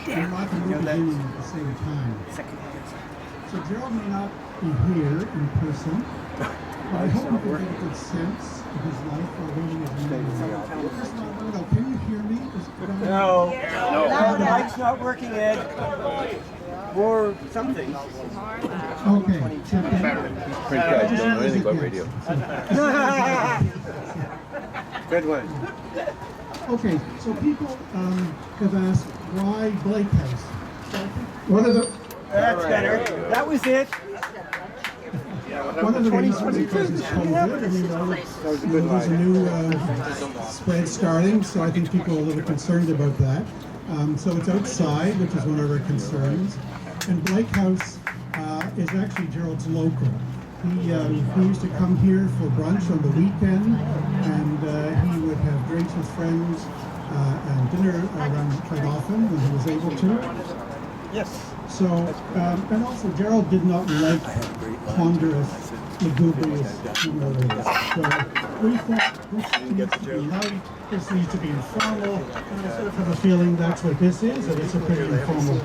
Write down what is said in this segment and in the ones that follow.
and life and new beginning at the same time. So Gerald may not be here in person, but I hope you can get a good sense of his life while waiting at home. Can you hear me? No. The mic's not working, Ed. Or something. Okay. Print guy doesn't know anything about radio. Good one. Okay, so people have asked why Blake House. One of the That's better. That was it. One of the reasons because it's COVID, and you know, there's a new spread starting, so I think people are a little concerned about that. So it's outside, which is one of our concerns. And Blake House is actually Gerald's local. He used to come here for brunch on the weekend, and he would have drinks with friends and dinner around quite often when he was able to. Yes. So, and also Gerald did not like ponderous, lugubrious humility. So we thought this needs to be light, this needs to be informal, and I sort of have a feeling that's what this is, and it's a pretty informal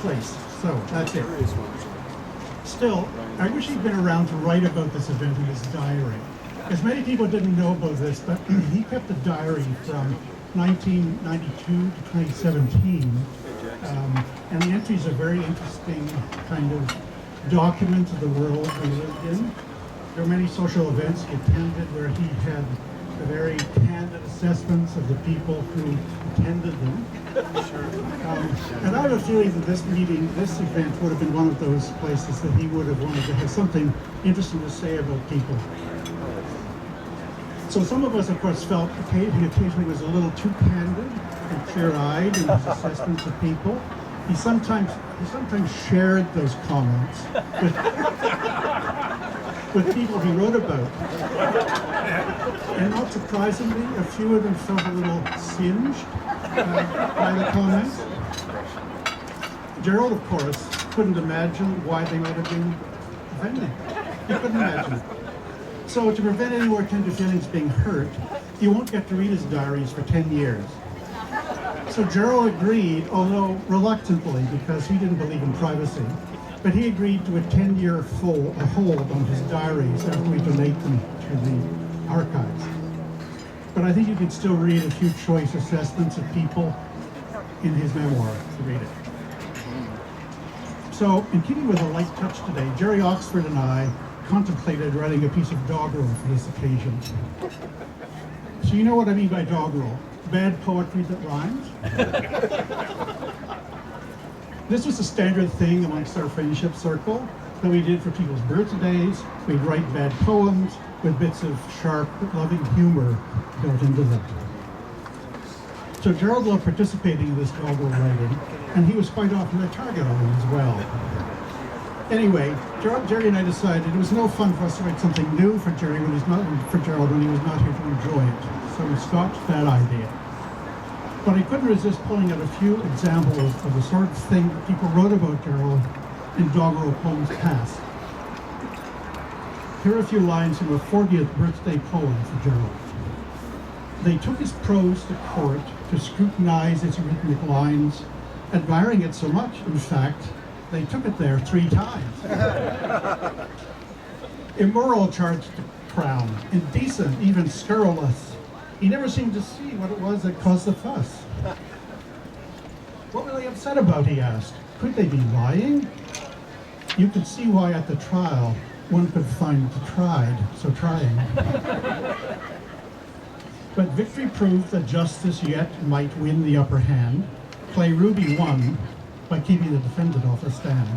place. So that's it. Still, I wish he'd been around to write about this event in his diary. As many people didn't know about this, but he kept a diary from 1992 to 2017. And the entries are very interesting kind of documents of the world we lived in. There are many social events he attended where he had very candid assessments of the people who attended them. And I have a feeling that this meeting, this event would have been one of those places that he would have wanted to have something interesting to say about people. So some of us, of course, felt he occasionally was a little too candid and clear-eyed in his assessments of people. He sometimes shared those comments with people he wrote about. And not surprisingly, a few of them felt a little singed by the comments. Gerald, of course, couldn't imagine why they might have been offending. He couldn't imagine it. So to prevent any more tender feelings being hurt, you won't get to read his diaries for 10 years. So Gerald agreed, although reluctantly, because he didn't believe in privacy, but he agreed to a 10-year hold on his diaries after we donate them to the archives. But I think you can still read a few choice assessments of people in his memoir to read it. So, in keeping with a light touch today, Jerry Oxford and I contemplated writing a piece of doggerel for this occasion. So you know what I mean by doggerel? Bad poetry that rhymes. This was a standard thing amongst our friendship circle that we did for people's birthdays. We'd write bad poems with bits of sharp, loving humor built into them. So Gerald loved participating in this doggerel writing, and he was quite often a target of it as well. Anyway, Jerry and I decided it was no fun for us to write something new for Gerald when he was not here to enjoy it. So we stopped that idea. But I couldn't resist pulling out a few examples of the sort of thing that people wrote about Gerald in doggerel poems past. Here are a few lines from a 40th birthday poem for Gerald. They took his prose to court to scrutinize its rhythmic lines, admiring it so much, in fact, they took it there 3 times. Immoral charged to crown, indecent, even scurrilous. He never seemed to see what it was that caused the fuss. What were they upset about, he asked. Could they be lying? You could see why at the trial one could find tried, so trying. But victory proved that justice yet might win the upper hand. Clay Ruby won by keeping the defendant off the stand.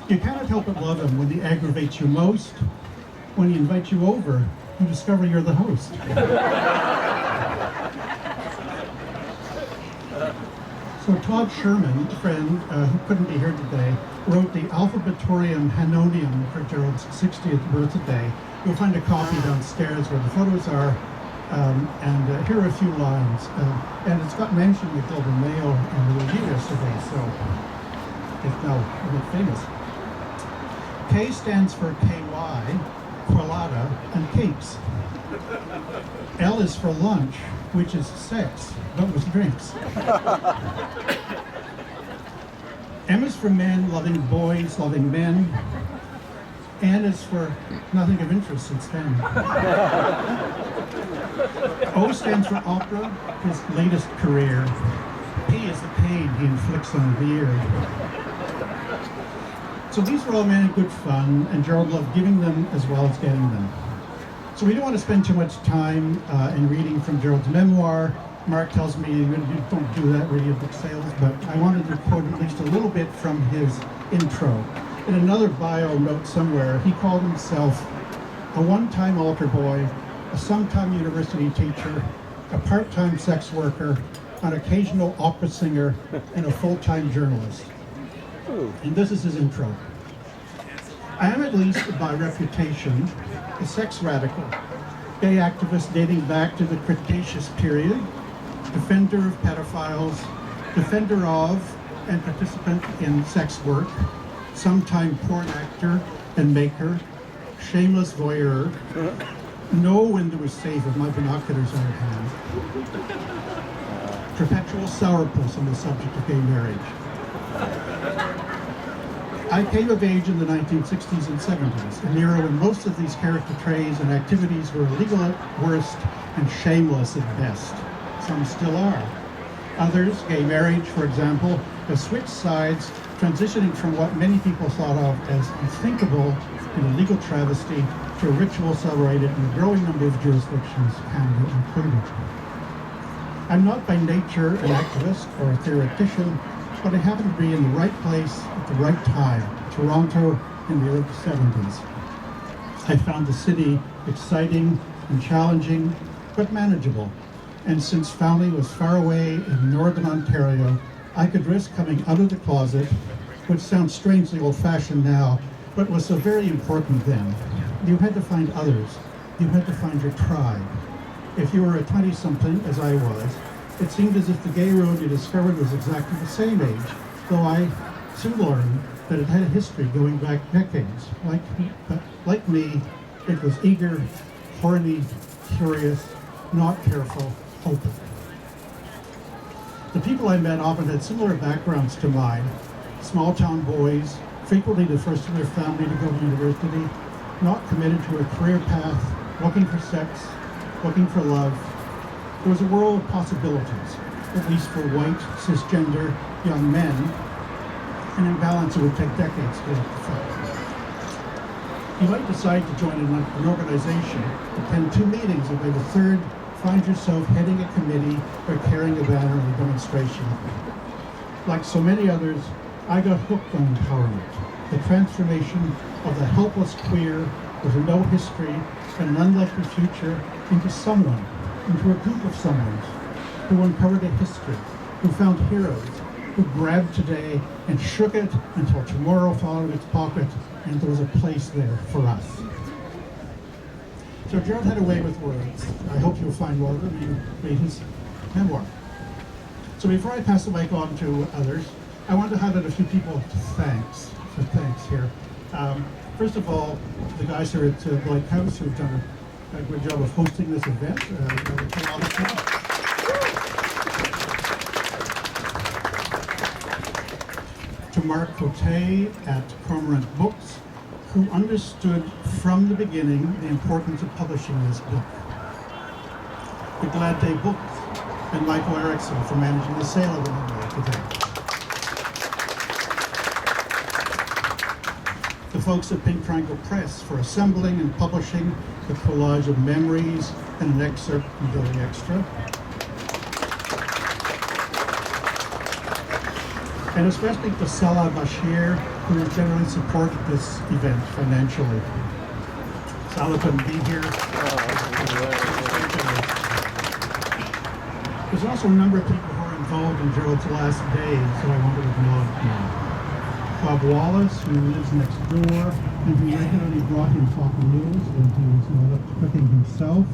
You cannot help but love him when he aggravates you most. When he invites you over, you discover you're the host. So Todd Sherman, a friend who couldn't be here today, wrote the Alphabetorium Hannonium for Gerald's 60th birthday. You'll find a copy downstairs where the photos are. And here are a few lines. And it's got mentioned in the Globe and Mail and the review yesterday, so it's now a bit famous. K stands for KY, colada, and cakes. L is for lunch, which is sex, but with drinks. M is for men, loving boys, loving men. N is for nothing of interest since then. O stands for opera, his latest career. P is the pain he inflicts on the ear. So these were all men in good fun, and Gerald loved giving them as well as getting them. So we don't want to spend too much time in reading from Gerald's memoir. Mark tells me you don't do that radio book sales, but I wanted to quote at least a little bit from his intro. In another bio note somewhere, he called himself a one-time altar boy, a sometime university teacher, a part-time sex worker, an occasional opera singer, and a full-time journalist. And this is his intro. I am, at least by reputation, a sex radical, gay activist dating back to the Cretaceous period, defender of pedophiles, defender of and participant in sex work, sometime porn actor and maker, shameless voyeur, know when to was safe with my binoculars in hand, perpetual sourpuss on the subject of gay marriage. I came of age in the 1960s and 70s, an era when most of these character traits and activities were illegal at worst and shameless at best. Some still are. Others, gay marriage, for example, have switched sides, transitioning from what many people thought of as unthinkable in a legal travesty to a ritual celebrated in a growing number of jurisdictions, Canada included. I'm not by nature an activist or a theoretician, but I happen to be in the right place at the right time, Toronto in the early 70s. I found the city exciting and challenging, but manageable. And since family was far away in northern Ontario, I could risk coming out of the closet, which sounds strangely old-fashioned now, but was so very important then. You had to find others. You had to find your tribe. If you were a 20-something, as I was, it seemed as if the gay road you discovered was exactly the same age, though I soon learned that it had a history going back decades. Like me, it was eager, horny, curious, not careful, open. The people I met often had similar backgrounds to mine. Small-town boys, frequently the first in their family to go to university, not committed to a career path, looking for sex, looking for love. There was a world of possibilities, at least for white, cisgender young men, an imbalance that would take decades to rectify. You might decide to join an organization, attend 2 meetings, and by the 3rd, find yourself heading a committee or carrying a banner in a demonstration. Like so many others, I got hooked on empowerment, the transformation of the helpless queer with no history and an unlikely future into someone, into a group of someones who uncovered a history, who found heroes, who grabbed today and shook it until tomorrow fell out of its pocket and there was a place there for us. So Gerald had a way with words. I hope you'll find more of them when you read his memoir. So before I pass the mic on to others, I want to highlight a few people for thanks here. First of all, the guys here at Blight House who've done a good job of hosting this event. To Mark Cote at Cormorant Books, who understood from the beginning the importance of publishing this book. The Glad Day Books and Michael Erickson for managing the sale of the memoir today. The folks at Pink Triangle Press for assembling and publishing the collage of memories and an excerpt from Billy Extra. And especially to Salah Bashir, who has generally supported this event financially. Salah couldn't be here. There's also a number of people who are involved in Gerald's last days that I want to acknowledge now. Bob Wallace, who lives next door, and who regularly brought him talking news when he was not up to cooking himself.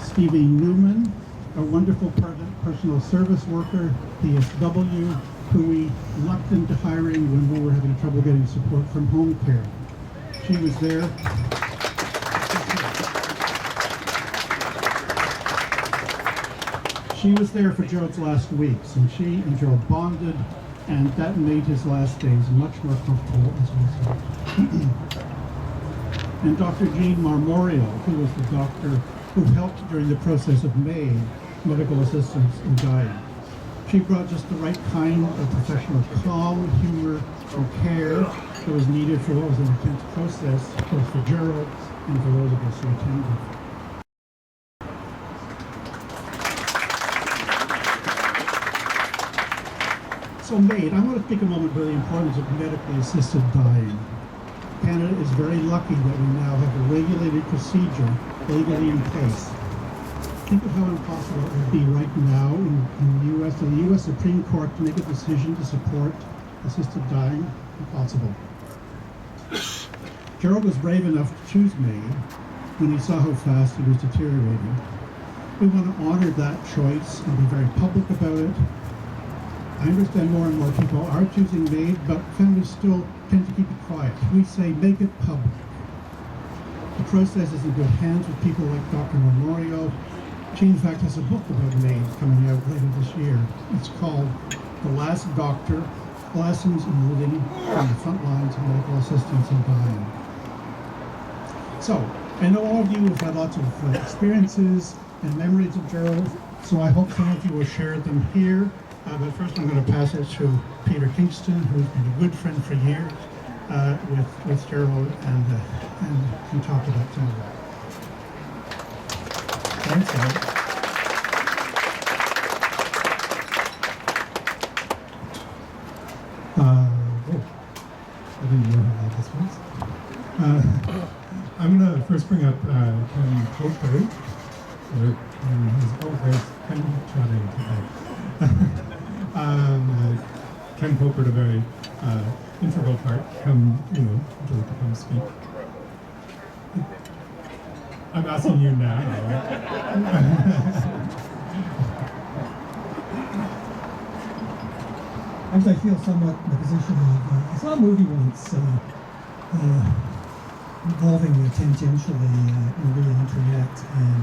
Stevie Newman, a wonderful personal service worker, PSW, who we lucked into hiring when we were having trouble getting support from home care. She was there. She was there for Gerald's last weeks, and she and Gerald bonded, and that made his last days much more comfortable as well. And Dr. Jean Marmorio, who was the doctor who helped during the process of May, medical assistance in dying. She brought just the right kind of professional calm, humor, and care that was needed for what was an intense process, both for Gerald and for those of us who attended. So MAID, I want to speak a moment about the importance of medically assisted dying. Canada is very lucky that we now have a regulated procedure legally in place. Think of how impossible it would be right now in the U.S. for the U.S. Supreme Court to make a decision to support assisted dying. Impossible. Gerald was brave enough to choose MAID when he saw how fast he was deteriorating. We want to honor that choice and be very public about it. I understand more and more people are choosing MAID, but families still tend to keep it quiet. We say make it public. The process is in good hands with people like Dr. Marmorio. She in fact has a book about MAID coming out later this year. It's called The Last Doctor, Lessons in Living from the Front Lines of Medical Assistance in Dying. So, I know all of you have had lots of experiences and memories of Gerald, so I hope some of you will share them here. But first I'm going to pass it to Peter Kingston, who's been a good friend for years with Gerald, and can talk about some of that. Thanks, Gerald. I didn't know how this was. I'm going to first bring up Ken Coker. There's Ken chatting today. Ken Popert, a very integral part, would you like to come speak? I'm asking you now. Actually, I feel somewhat in the position of, I saw a movie once involving the tangentially movie internet and